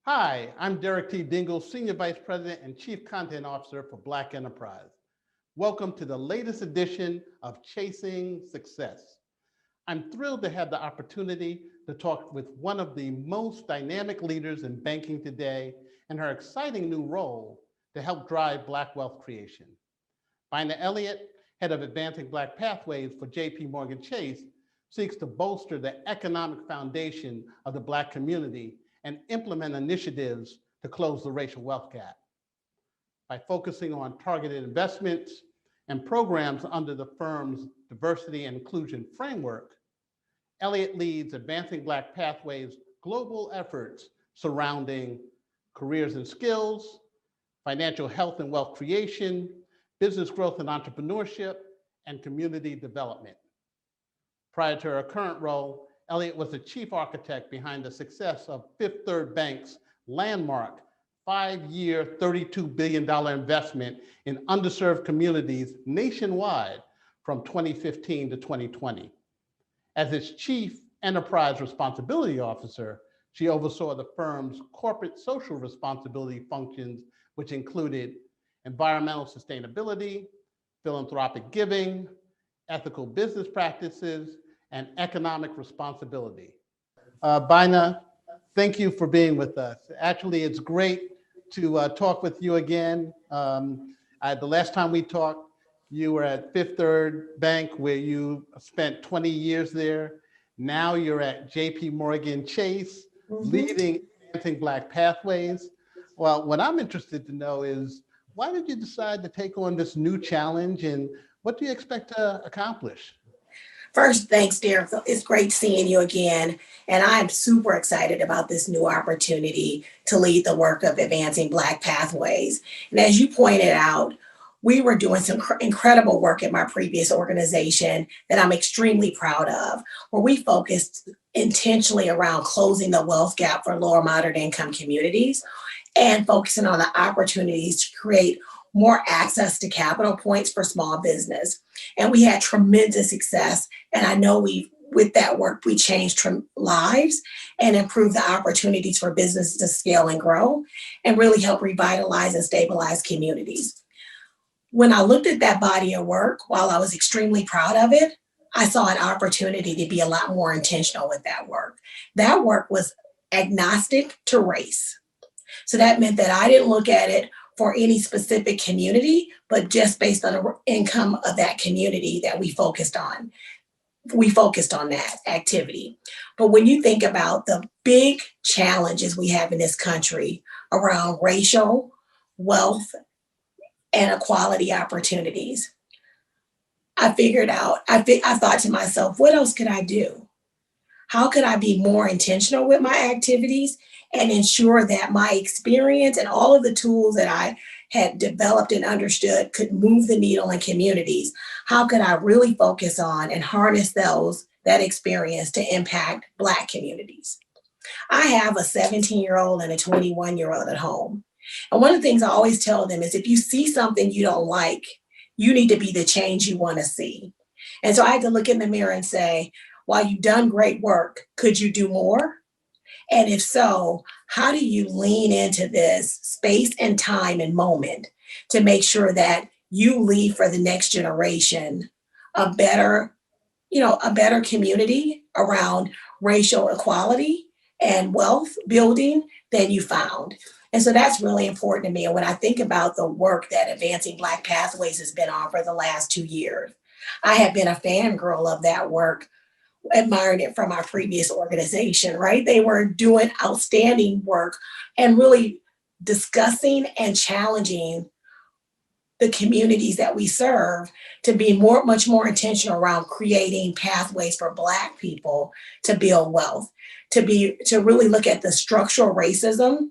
Hi, I'm Derek T. Dingle, Senior Vice President and Chief Content Officer for Black Enterprise. Welcome to the latest edition of Chasing Success. I'm thrilled to have the opportunity to talk with one of the most dynamic leaders in banking today and her exciting new role to help drive Black wealth creation. Byna Elliott, head of Advancing Black Pathways for JP Morgan Chase, seeks to bolster the economic foundation of the Black community and implement initiatives to close the racial wealth gap. By focusing on targeted investments and programs under the firm's diversity and inclusion framework, Elliott leads Advancing Black Pathways' global efforts surrounding careers and skills, financial health and wealth creation, business growth and entrepreneurship, and community development. Prior to her current role, Elliott was the chief architect behind the success of Fifth Third Bank's landmark 5-year, $32 billion investment in underserved communities nationwide from 2015 to 2020. As its chief enterprise responsibility officer, she oversaw the firm's corporate social responsibility functions, which included environmental sustainability, philanthropic giving, ethical business practices, and economic responsibility. Byna, thank you for being with us. Actually, it's great to talk with you again. The last time we talked, you were at Fifth Third Bank, where you spent 20 years there. Now you're at JP Morgan Chase, leading Advancing Black Pathways. Well, what I'm interested to know is, why did you decide to take on this new challenge, and what do you expect to accomplish? First, thanks, Derek. It's great seeing you again. And I'm super excited about this new opportunity to lead the work of Advancing Black Pathways. And as you pointed out, we were doing some incredible work at my previous organization that I'm extremely proud of, where we focused intentionally around closing the wealth gap for lower moderate income communities and focusing on the opportunities to create more access to capital points for small business. And we had tremendous success. And I know with that work, we changed lives and improved the opportunities for businesses to scale and grow and really help revitalize and stabilize communities. When I looked at that body of work, while I was extremely proud of it, I saw an opportunity to be a lot more intentional with that work. That work was agnostic to race. So that meant that I didn't look at it for any specific community, but just based on the income of that community that we focused on. We focused on that activity. But when you think about the big challenges we have in this country around racial, wealth, and equality opportunities, I thought to myself, what else could I do? How could I be more intentional with my activities and ensure that my experience and all of the tools that I had developed and understood could move the needle in communities? How could I really focus on and harness that experience to impact Black communities? I have a 17-year-old and a 21-year-old at home. And one of the things I always tell them is, if you see something you don't like, you need to be the change you want to see. And so I had to look in the mirror and say, while you've done great work, could you do more? And if so, how do you lean into this space and time and moment to make sure that you leave for the next generation a better community around racial equality and wealth building than you found? And so that's really important to me. And when I think about the work that Advancing Black Pathways has been on for the last 2 years, I have been a fangirl of that work, admiring it from our previous organization, right? They were doing outstanding work and really discussing and challenging the communities that we serve to be much more intentional around creating pathways for Black people to build wealth, to really look at the structural racism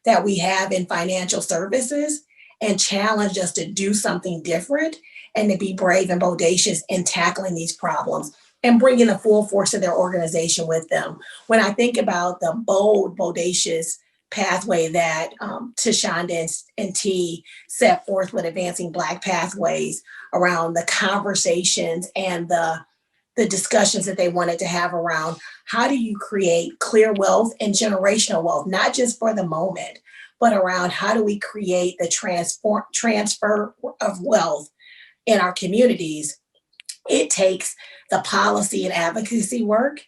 that we have in financial services and challenge us to do something different and to be brave and bodacious in tackling these problems and bringing the full force of their organization with them. When I think about the bold, bodacious pathway that Tashonda and T set forth with Advancing Black Pathways around the conversations and the the discussions that they wanted to have around how do you create clear wealth and generational wealth, not just for the moment, but around how do we create the transfer of wealth in our communities. It takes the policy and advocacy work.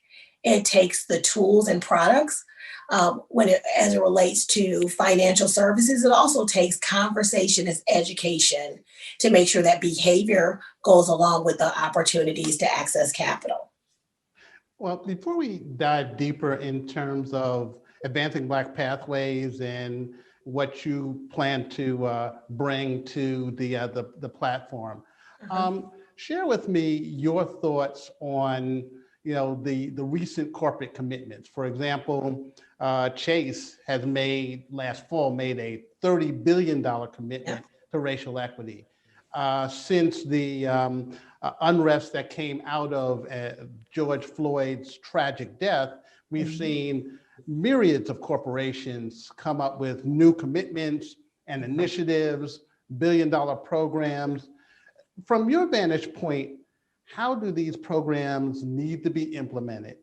It takes the tools and products as it relates to financial services. It also takes conversation as education to make sure that behavior goes along with the opportunities to access capital. Well, before we dive deeper in terms of advancing Black pathways and what you plan to bring to the platform, share with me your thoughts on the recent corporate commitments. For example, Chase has last fall made a $30 billion commitment to racial equity. Since the unrest that came out of George Floyd's tragic death, we've seen myriads of corporations come up with new commitments and initiatives, billion-dollar programs. From your vantage point, how do these programs need to be implemented?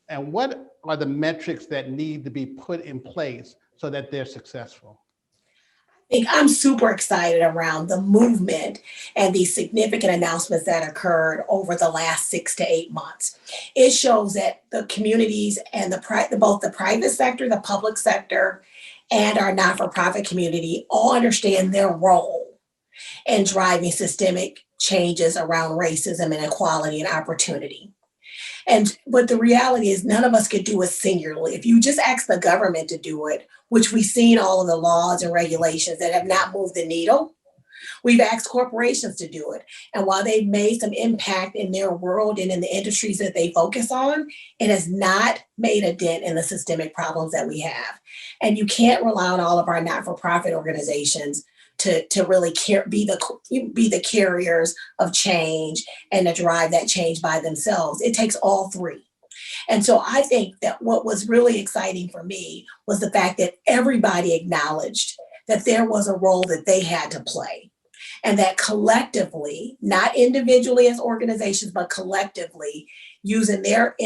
And what are the metrics that need to be put in place so that they're successful? I'm super excited around the movement and the significant announcements that occurred over the last 6 to 8 months. It shows that the communities and both the private sector, the public sector, and our not-for-profit community all understand their role in driving systemic changes around racism and inequality and opportunity. But the reality is none of us could do it singularly. If you just ask the government to do it, which we've seen all of the laws and regulations that have not moved the needle, we've asked corporations to do it. And while they've made some impact in their world and in the industries that they focus on, it has not made a dent in the systemic problems that we have. And you can't rely on all of our not-for-profit organizations to really be the carriers of change and to drive that change by themselves. It takes all three. And so I think that what was really exciting for me was the fact that everybody acknowledged that there was a role that they had to play, and that collectively, not individually as organizations, but collectively, using their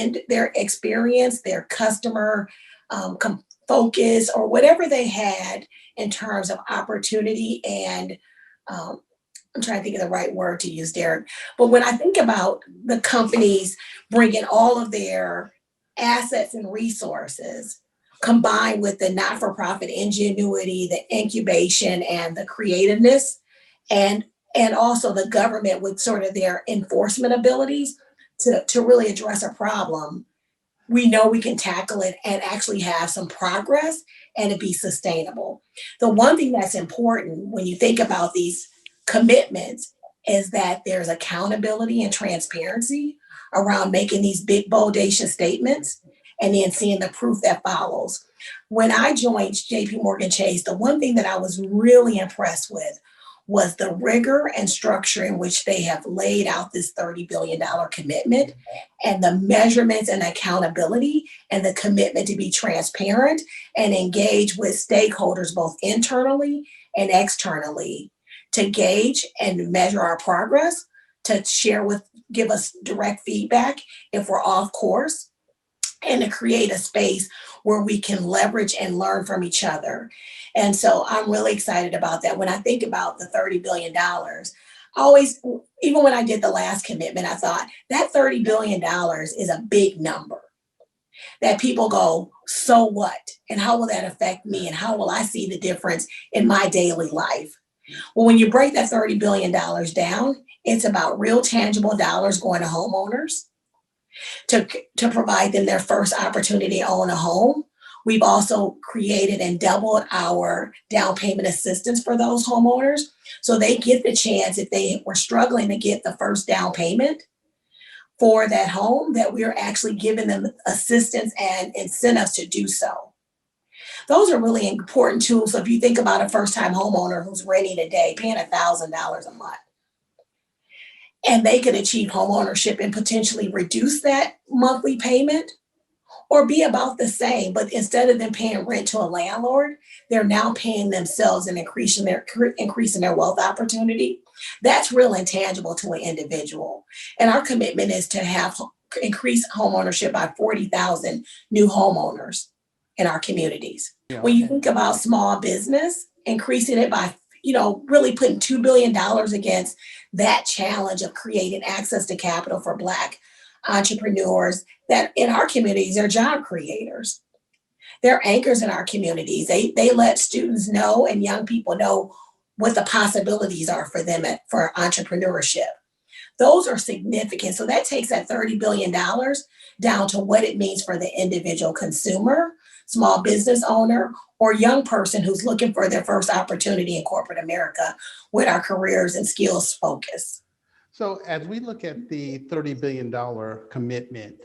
experience, their customer focus, or whatever they had in terms of opportunity and I'm trying to think of the right word to use, Derek. But when I think about the companies bringing all of their assets and resources combined with the not-for-profit ingenuity, the incubation, and the creativeness, and also the government with sort of their enforcement abilities to really address a problem, we know we can tackle it and actually have some progress and it be sustainable. The one thing that's important when you think about these commitments is that there's accountability and transparency around making these big, bodacious statements and then seeing the proof that follows. When I joined JP Morgan Chase, the one thing that I was really impressed with was the rigor and structure in which they have laid out this $30 billion commitment, and the measurements and accountability and the commitment to be transparent and engage with stakeholders both internally and externally to gauge and measure our progress, to give us direct feedback if we're off course, and to create a space where we can leverage and learn from each other. And so I'm really excited about that. When I think about the $30 billion, even when I did the last commitment, I thought that $30 billion is a big number that people go, so what? And how will that affect me? And how will I see the difference in my daily life? Well, when you break that $30 billion down, it's about real tangible dollars going to homeowners to provide them their first opportunity to own a home. We've also created and doubled our down payment assistance for those homeowners. So they get the chance, if they were struggling to get the first down payment for that home, that we're actually giving them assistance and incentives to do so. Those are really important tools. So if you think about a first-time homeowner who's renting a day, paying $1,000 a month, and they could achieve homeownership and potentially reduce that monthly payment or be about the same, but instead of them paying rent to a landlord, they're now paying themselves and increasing their wealth opportunity. That's real and tangible to an individual. And our commitment is to have increase homeownership by 40,000 new homeowners in our communities. Yeah. When you think about small business, increasing it by, really putting $2 billion against that challenge of creating access to capital for Black entrepreneurs that in our communities are job creators. They're anchors in our communities. They let students know and young people know what the possibilities are for them for entrepreneurship. Those are significant. So that takes that $30 billion down to what it means for the individual consumer, small business owner, or young person who's looking for their first opportunity in corporate America with our careers and skills focus. So as we look at the $30 billion commitment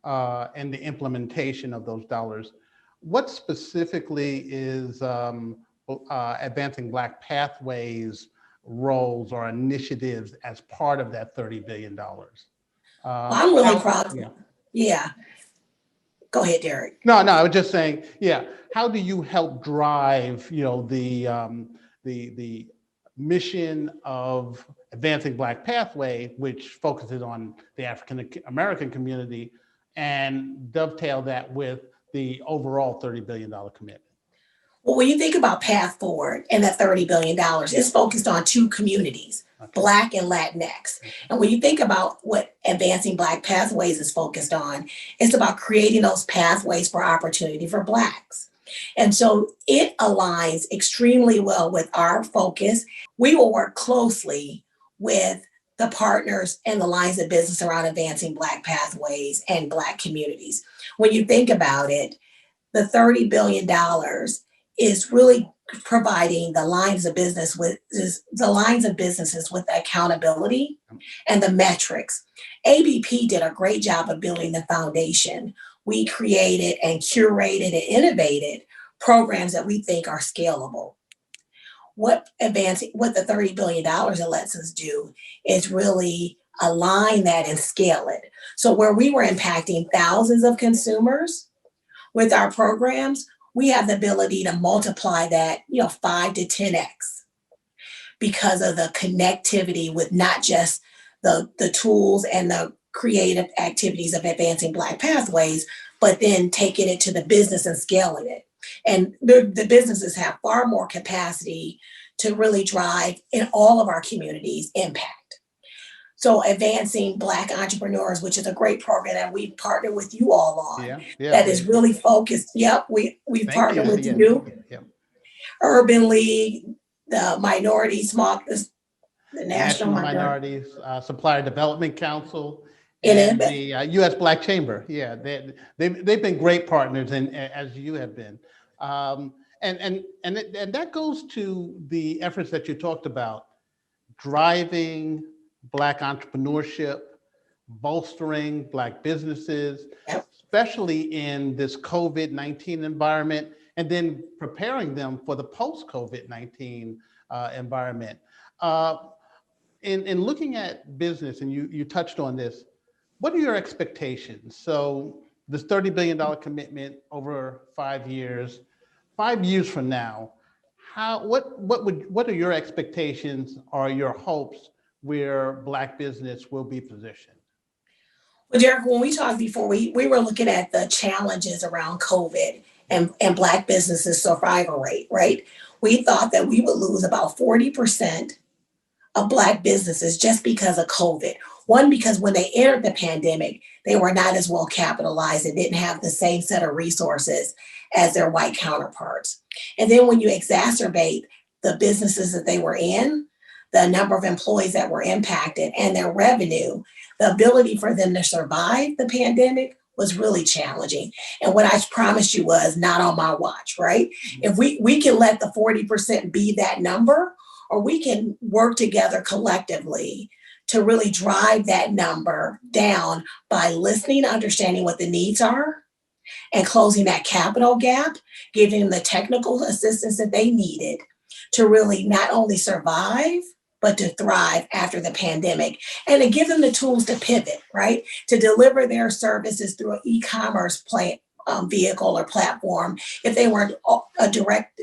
and the implementation of those dollars, what specifically is Advancing Black Pathways roles or initiatives as part of that $30 billion? I'm really proud. Yeah. Go ahead, Derek. No, I was just saying, yeah. How do you help drive, the mission of Advancing Black Pathway, which focuses on the African American community, and dovetail that with the overall $30 billion commitment? Well, when you think about Path Forward and that $30 billion, it's focused on two communities, Black and Latinx. And when you think about what Advancing Black Pathways is focused on, it's about creating those pathways for opportunity for Blacks. And so it aligns extremely well with our focus. We will work closely with the partners and the lines of business around Advancing Black Pathways and Black communities. When you think about it, the $30 billion is really providing the lines of businesses with accountability and the metrics. ABP did a great job of building the foundation. We created and curated and innovated programs that we think are scalable. What the $30 billion it lets us do is really align that and scale it. So where we were impacting thousands of consumers with our programs, we have the ability to multiply that, 5 to 10x because of the connectivity with not just the tools and the creative activities of Advancing Black Pathways, but then taking it to the business and scaling it. And the businesses have far more capacity to really drive in all of our communities impact. So Advancing Black Entrepreneurs, which is a great program that we partner with you all on, that is really focused. Yep, we partner with you. Urban League, the the National Minorities, Supplier Development Council, and the U.S. Black Chamber. Yeah, they've been great partners, and as you have been. And that goes to the efforts that you talked about, driving Black entrepreneurship, bolstering Black businesses, especially in this COVID-19 environment, and then preparing them for the post-COVID-19 environment. In looking at business, and you touched on this, what are your expectations? So this $30 billion commitment over 5 years, 5 years from now, what are your expectations or your hopes where Black business will be positioned? Well, Derek, when we talked before, we were looking at the challenges around COVID and Black businesses' survival rate, right? We thought that we would lose about 40% of Black businesses just because of COVID. One, because when they entered the pandemic, they were not as well capitalized and didn't have the same set of resources as their white counterparts. And then when you exacerbate the businesses that they were in, the number of employees that were impacted and their revenue, the ability for them to survive the pandemic was really challenging. And what I promised you was not on my watch, right? If we can let the 40% be that number, or we can work together collectively to really drive that number down by listening, understanding what the needs are, and closing that capital gap, giving them the technical assistance that they needed to really not only survive, but to thrive after the pandemic, and to give them the tools to pivot, right? To deliver their services through an e-commerce vehicle or platform if they weren't a direct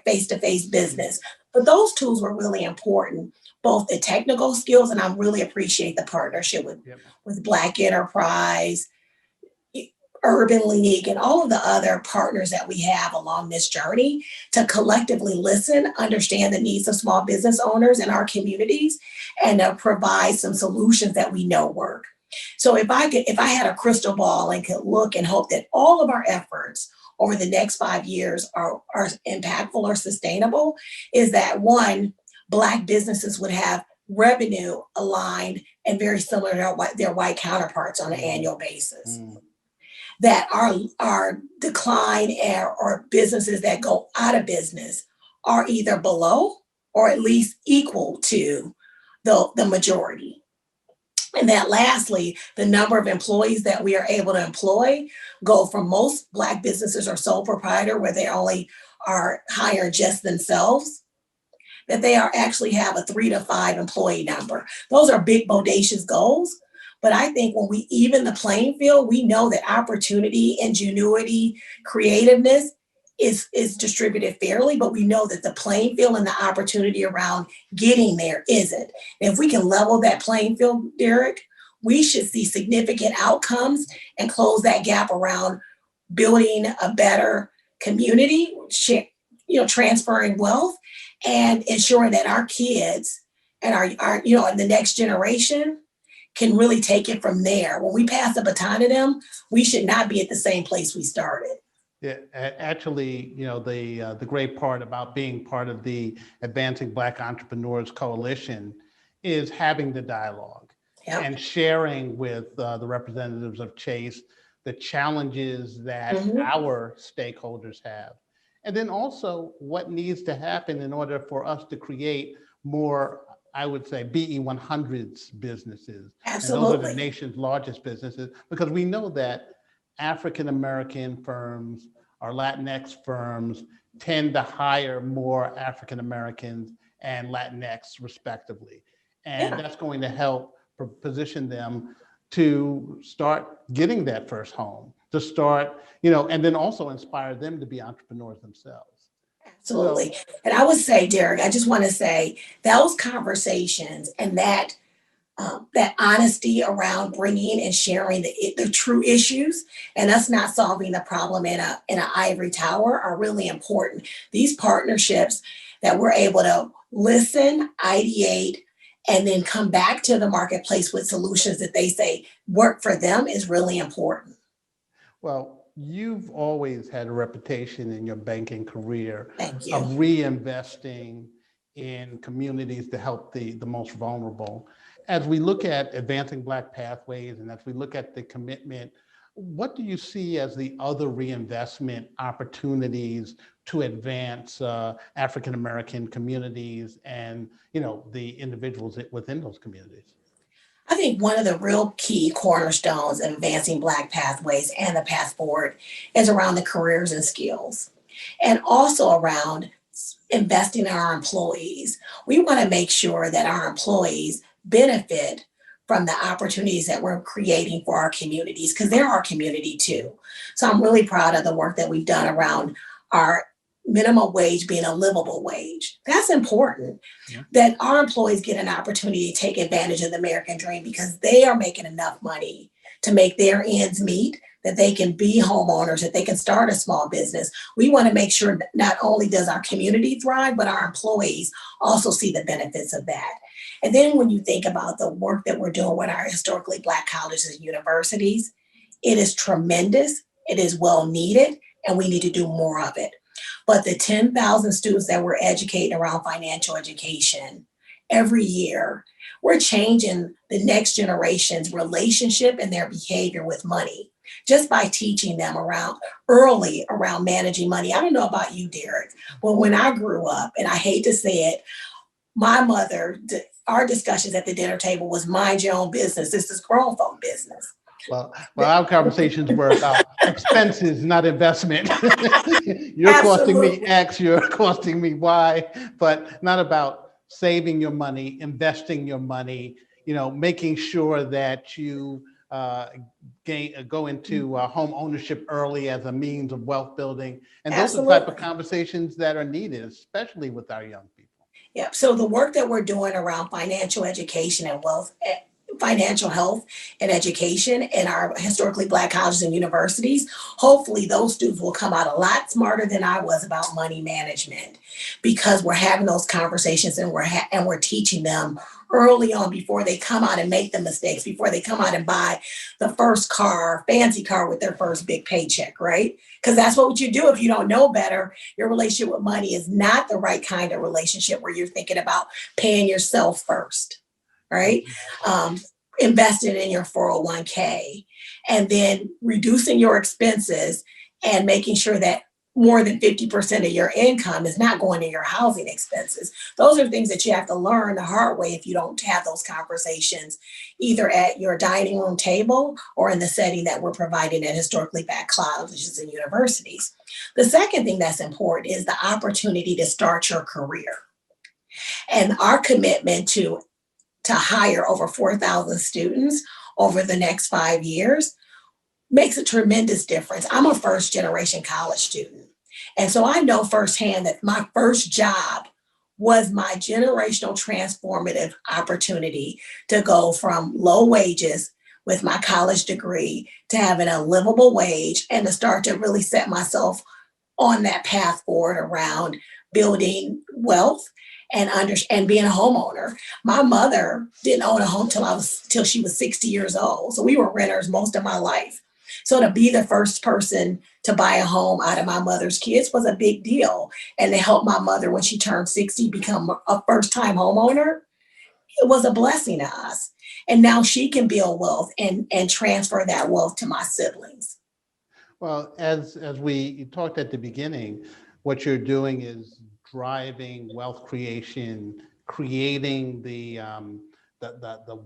face-to-face business. But those tools were really important both the technical skills, and I really appreciate the partnership Yep. with Black Enterprise, Urban League, and all of the other partners that we have along this journey to collectively listen, understand the needs of small business owners in our communities, and provide some solutions that we know work. So if I had a crystal ball and could look and hope that all of our efforts over the next 5 years are impactful or sustainable, is that one, Black businesses would have revenue aligned and very similar to their white counterparts on an annual basis. That our decline or businesses that go out of business are either below or at least equal to the majority. And that lastly, the number of employees that we are able to employ go from most Black businesses are sole proprietor, where they only are hiring just themselves, that they are actually have a 3 to 5 employee number. Those are big, bodacious goals. But I think when we even the playing field, we know that opportunity, ingenuity, creativeness is distributed fairly, but we know that the playing field and the opportunity around getting there isn't. And if we can level that playing field, Derek, we should see significant outcomes and close that gap around building a better community, transferring wealth, and ensuring that our kids and our the next generation can really take it from there. When we pass the baton to them, we should not be at the same place we started. Yeah, actually, the great part about being part of the Advancing Black Entrepreneurs Coalition is having the dialogue and sharing with the representatives of Chase the challenges that our stakeholders have. And then also what needs to happen in order for us to create more, I would say, BE 100s businesses. Absolutely. And those are the nation's largest businesses, because we know that African-American firms or Latinx firms tend to hire more African-Americans and Latinx respectively. And that's going to help position them to start getting that first home, to start, and then also inspire them to be entrepreneurs themselves. Absolutely. And I would say, Derek, I just want to say those conversations and that honesty around bringing and sharing the true issues and us not solving the problem in an ivory tower are really important. These partnerships that we're able to listen, ideate, and then come back to the marketplace with solutions that they say work for them is really important. Well, you've always had a reputation in your banking career of reinvesting in communities to help the most vulnerable. As we look at advancing Black pathways and as we look at the commitment, what do you see as the other reinvestment opportunities to advance African-American communities and the individuals within those communities? I think one of the real key cornerstones of advancing Black pathways and the path forward is around the careers and skills, and also around investing in our employees. We want to make sure that our employees benefit from the opportunities that we're creating for our communities, because they're our community too. So I'm really proud of the work that we've done around our minimum wage being a livable wage. That's important, that our employees get an opportunity to take advantage of the American dream because they are making enough money to make their ends meet, that they can be homeowners, that they can start a small business. We want to make sure that not only does our community thrive, but our employees also see the benefits of that. And then when you think about the work that we're doing with our historically Black colleges and universities, it is tremendous, it is well needed, and we need to do more of it. But the 10,000 students that we're educating around financial education every year, we're changing the next generation's relationship and their behavior with money just by teaching them early around managing money. I don't know about you, Derek, but when I grew up, and I hate to say it, my mother, our discussions at the dinner table was mind your own business. This is grown folk business. Well, our conversations were about expenses, not investment. You're costing me X, you're costing me Y, but not about saving your money, investing your money, making sure that you go into home ownership early as a means of wealth building. And those are the type of conversations that are needed, especially with our young people. Yep. So the work that we're doing around financial education and wealth, financial health and education in our historically Black colleges and universities, hopefully those students will come out a lot smarter than I was about money management, because we're having those conversations and we're teaching them early on before they come out and make the mistakes, before they come out and buy the first car, fancy car with their first big paycheck, right? Because that's what you do if you don't know better. Your relationship with money is not the right kind of relationship where you're thinking about paying yourself first, right? Um, Investing in your 401k, and then reducing your expenses and making sure that more than 50% of your income is not going to your housing expenses. Those are things that you have to learn the hard way if you don't have those conversations either at your dining room table or in the setting that we're providing at historically Black colleges and universities. The second thing that's important is the opportunity to start your career. And our commitment to hire over 4,000 students over the next 5 years makes a tremendous difference. I'm a first generation college student. And so I know firsthand that my first job was my generational transformative opportunity to go from low wages with my college degree to having a livable wage and to start to really set myself on that path forward around building wealth and being a homeowner. My mother didn't own a home till she was 60 years old. So we were renters most of my life. So to be the first person to buy a home out of my mother's kids was a big deal. And to help my mother when she turned 60 become a first-time homeowner, it was a blessing to us. And now she can build wealth and transfer that wealth to my siblings. Well, as we talked at the beginning, what you're doing is driving wealth creation, creating the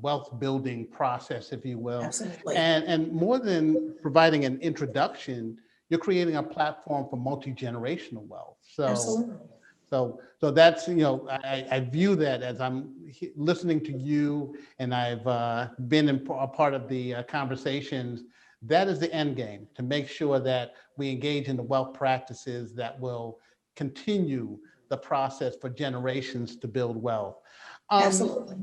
wealth building process, if you will. Absolutely. And more than providing an introduction, you're creating a platform for multi-generational wealth. Absolutely. So that's, I view that as I'm listening to you, and I've been a part of the conversations. That is the end game, to make sure that we engage in the wealth practices that will continue the process for generations to build wealth. Absolutely.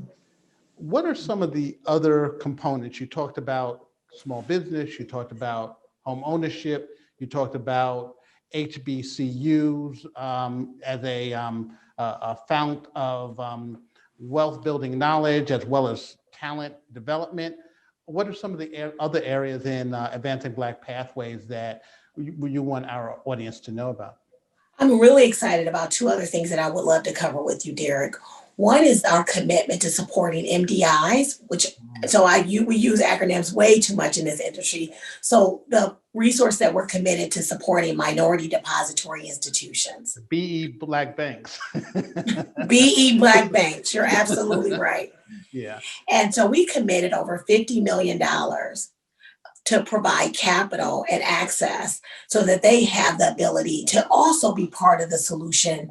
What are some of the other components? You talked about small business, you talked about home ownership, you talked about HBCUs as a fount of wealth building knowledge as well as talent development. What are some of the other areas in advancing Black pathways that you want our audience to know about? I'm really excited about two other things that I would love to cover with you, Derek. One is our commitment to supporting MDIs, which we use acronyms way too much in this industry. So the resource that we're committed to supporting minority depository institutions. BE Black Banks. BE Black Banks, you're absolutely right. Yeah. And so we committed over $50 million to provide capital and access so that they have the ability to also be part of the solution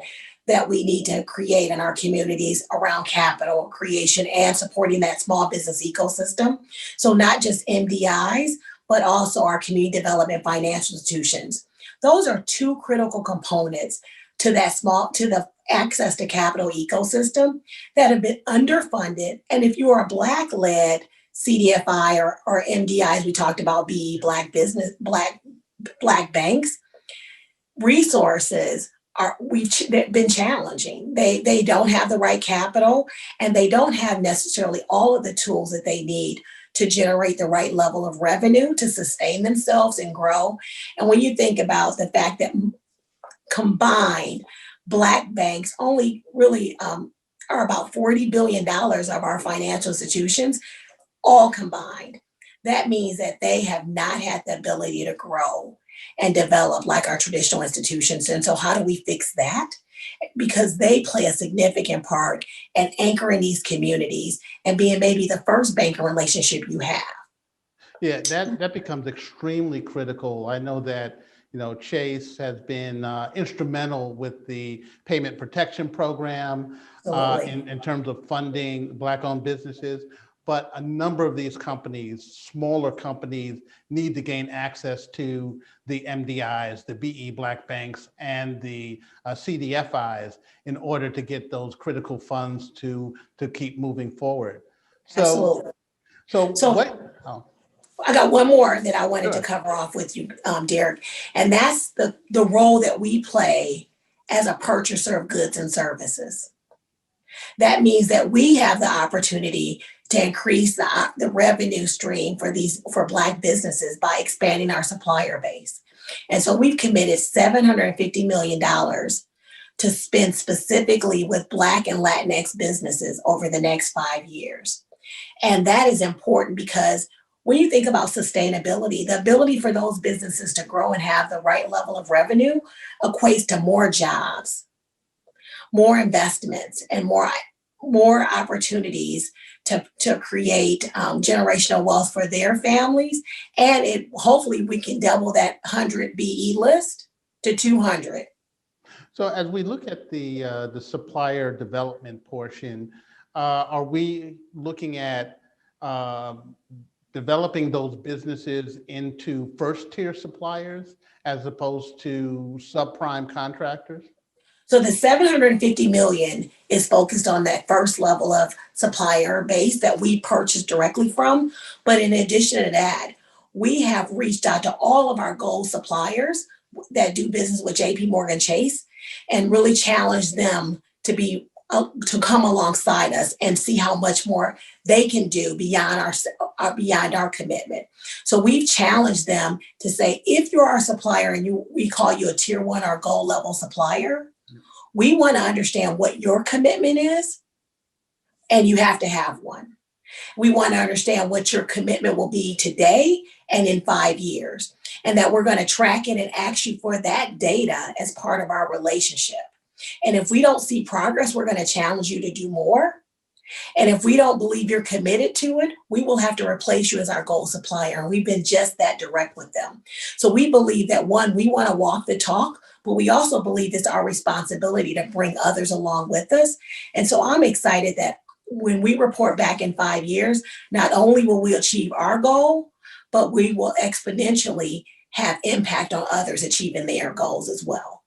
that we need to create in our communities around capital creation and supporting that small business ecosystem. So not just MDIs, but also our community development financial institutions. Those are two critical components to the access to capital ecosystem that have been underfunded. And if you are a Black-led CDFI or MDI, as we talked about, BE Black banks, resources they've been challenging. They don't have the right capital, and they don't have necessarily all of the tools that they need to generate the right level of revenue to sustain themselves and grow. And when you think about the fact that combined Black banks only really are about $40 billion of our financial institutions, all combined. That means that they have not had the ability to grow and develop like our traditional institutions. And so how do we fix that? Because they play a significant part in anchoring these communities and being maybe the first banking relationship you have. Yeah, that becomes extremely critical. I know that Chase has been instrumental with the payment protection program in terms of funding Black-owned businesses. but a number of these companies, smaller companies, need to gain access to the MDIs, the BE Black Banks, and the CDFIs in order to get those critical funds to keep moving forward. Absolutely. So So what? Oh, I got one more that I wanted to sure. cover off with you, Derek, and that's the role that we play as a purchaser of goods and services. That means that we have the opportunity to increase the revenue stream for Black businesses by expanding our supplier base. And so we've committed $750 million to spend specifically with Black and Latinx businesses over the next 5 years. And that is important because when you think about sustainability, the ability for those businesses to grow and have the right level of revenue equates to more jobs, more investments, and more opportunities to create generational wealth for their families. And hopefully we can double that 100 BE list to 200. So as we look at the supplier development portion, are we looking at developing those businesses into first-tier suppliers as opposed to subprime contractors? So the 750 million is focused on that first level of supplier base that we purchase directly from. But in addition to that, we have reached out to all of our gold suppliers that do business with JP Morgan Chase and really challenge them to come alongside us and see how much more they can do beyond our commitment. So we've challenged them to say, if you're our supplier and we call you a tier 1 or gold level supplier, we want to understand what your commitment is, and you have to have one. We want to understand what your commitment will be today and in 5 years, and that we're going to track it and ask you for that data as part of our relationship. And if we don't see progress, we're going to challenge you to do more. And if we don't believe you're committed to it, we will have to replace you as our gold supplier. And we've been just that direct with them. So we believe that, one, we want to walk the talk, but we also believe it's our responsibility to bring others along with us. And so I'm excited that when we report back in 5 years, not only will we achieve our goal, but we will exponentially have impact on others achieving their goals as well.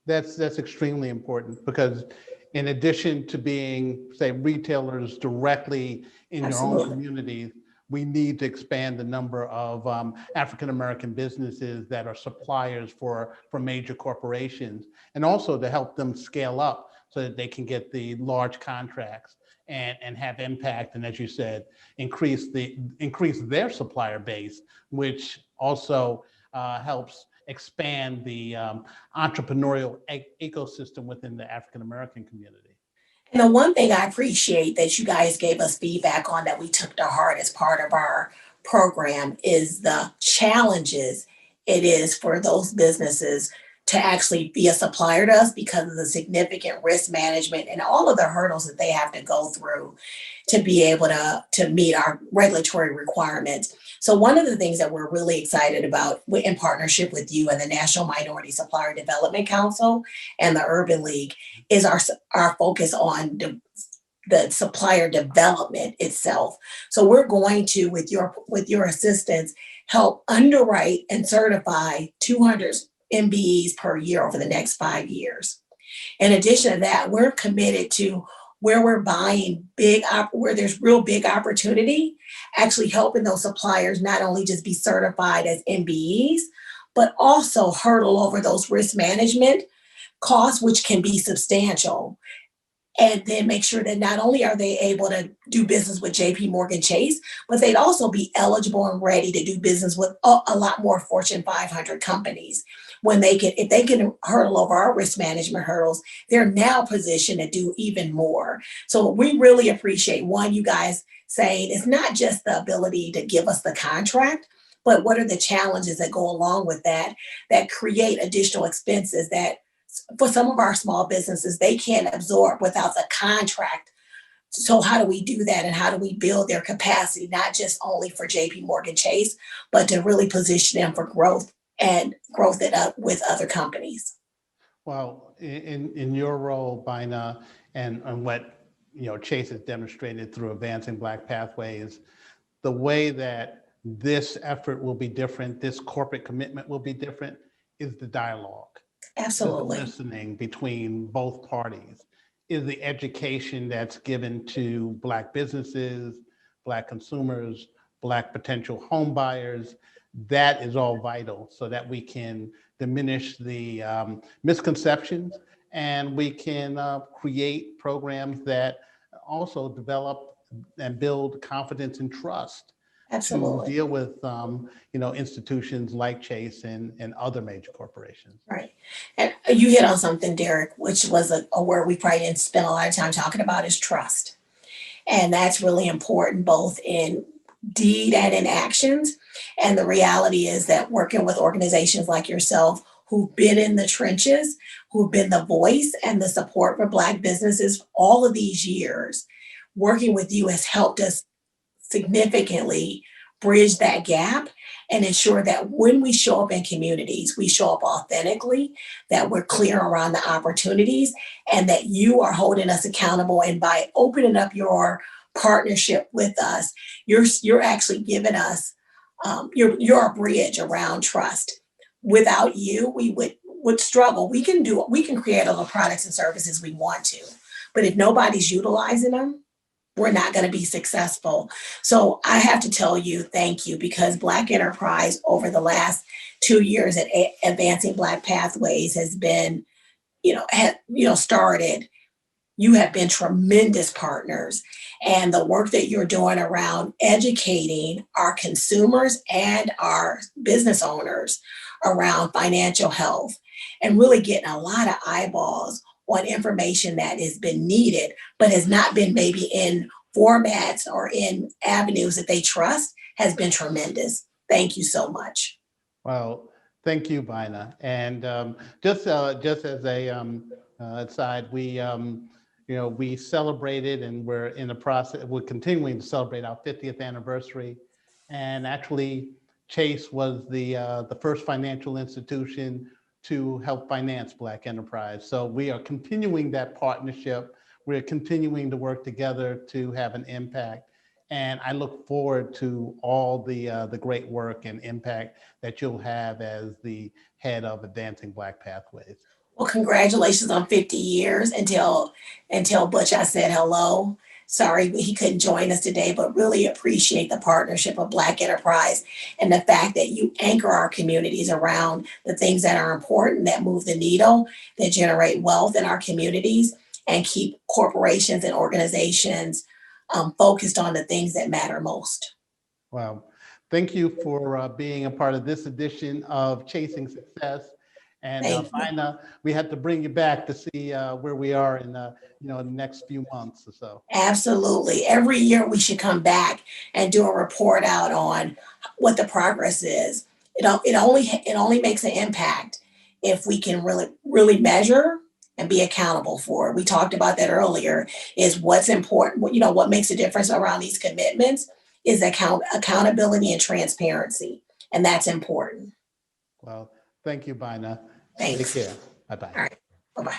That's extremely important because in addition to being, say, retailers directly in your own community, we need to expand the number of African-American businesses that are suppliers for major corporations, and also to help them scale up so that they can get the large contracts and have impact. And as you said, increase their supplier base, which also helps expand the entrepreneurial ecosystem within the African-American community. And the one thing I appreciate that you guys gave us feedback on that we took to heart as part of our program is the challenges it is for those businesses to actually be a supplier to us because of the significant risk management and all of the hurdles that they have to go through to be able to meet our regulatory requirements. So one of the things that we're really excited about in partnership with you and the National Minority Supplier Development Council and the Urban League is our focus on the supplier development itself. So we're going to, with your assistance, help underwrite and certify 200 MBEs per year over the next 5 years. In addition to that, we're committed to where we're buying where there's real big opportunity, actually helping those suppliers not only just be certified as MBEs, but also hurdle over those risk management costs, which can be substantial. And then make sure that not only are they able to do business with JP Morgan Chase, but they'd also be eligible and ready to do business with a lot more Fortune 500 companies. If they can hurdle over our risk management hurdles, they're now positioned to do even more. So we really appreciate, one, you guys saying it's not just the ability to give us the contract, but what are the challenges that go along with that create additional expenses that for some of our small businesses, they can't absorb without the contract. So how do we do that? And how do we build their capacity, not just only for JP Morgan Chase, but to really position them for growth and growth it up with other companies? Well, in your role, Byna, and what Chase has demonstrated through Advancing Black Pathways, the way that this effort will be different, this corporate commitment will be different, is the dialogue. Absolutely. Is the listening between both parties, is the education that's given to Black businesses, Black consumers, Black potential home buyers. That is all vital so that we can diminish the misconceptions, and we can create programs that also develop and build confidence and trust to Absolutely. deal with institutions like Chase and other major corporations. Right. And you hit on something, Derek, which was a word we probably didn't spend a lot of time talking about, is trust. And that's really important both in deed and in actions. And the reality is that working with organizations like yourself who've been in the trenches, who've been the voice and the support for Black businesses all of these years, working with you has helped us significantly bridge that gap and ensure that when we show up in communities, we show up authentically, that we're clear around the opportunities, and that you are holding us accountable. And by opening up your partnership with us, you're actually giving us you're a bridge around trust. Without you, we would struggle. We can create all the products and services we want to, but if nobody's utilizing them, we're not going to be successful. So I have to tell you, thank you, because Black Enterprise over the last 2 years at Advancing Black Pathways has been, started. You have been tremendous partners, and the work that you're doing around educating our consumers and our business owners around financial health and really getting a lot of eyeballs on information that has been needed, but has not been maybe in formats or in avenues that they trust, has been tremendous. Thank you so much. Well, thank you, Byna. And just as a aside, we celebrated, and we're in the process. We're continuing to celebrate our 50th anniversary, and actually, Chase was the first financial institution to help finance Black enterprise. So we are continuing that partnership. We're continuing to work together to have an impact. And I look forward to all the great work and impact that you'll have as the head of Advancing Black Pathways. Well, congratulations on 50 years. Until Butch, I said hello. Sorry he couldn't join us today, but really appreciate the partnership of Black Enterprise and the fact that you anchor our communities around the things that are important, that move the needle, that generate wealth in our communities, and keep corporations and organizations focused on the things that matter most. Well, thank you for being a part of this edition of Chasing Success. And Byna, we had to bring you back to see where we are in the next few months or so. Absolutely. Every year we should come back and do a report out on what the progress is. It only makes an impact if we can really measure and be accountable for it. We talked about that earlier, is what's important. What makes a difference around these commitments is accountability and transparency. And that's important. Well, thank you, Byna. Thanks. Take care. Bye-bye. All right. Bye-bye.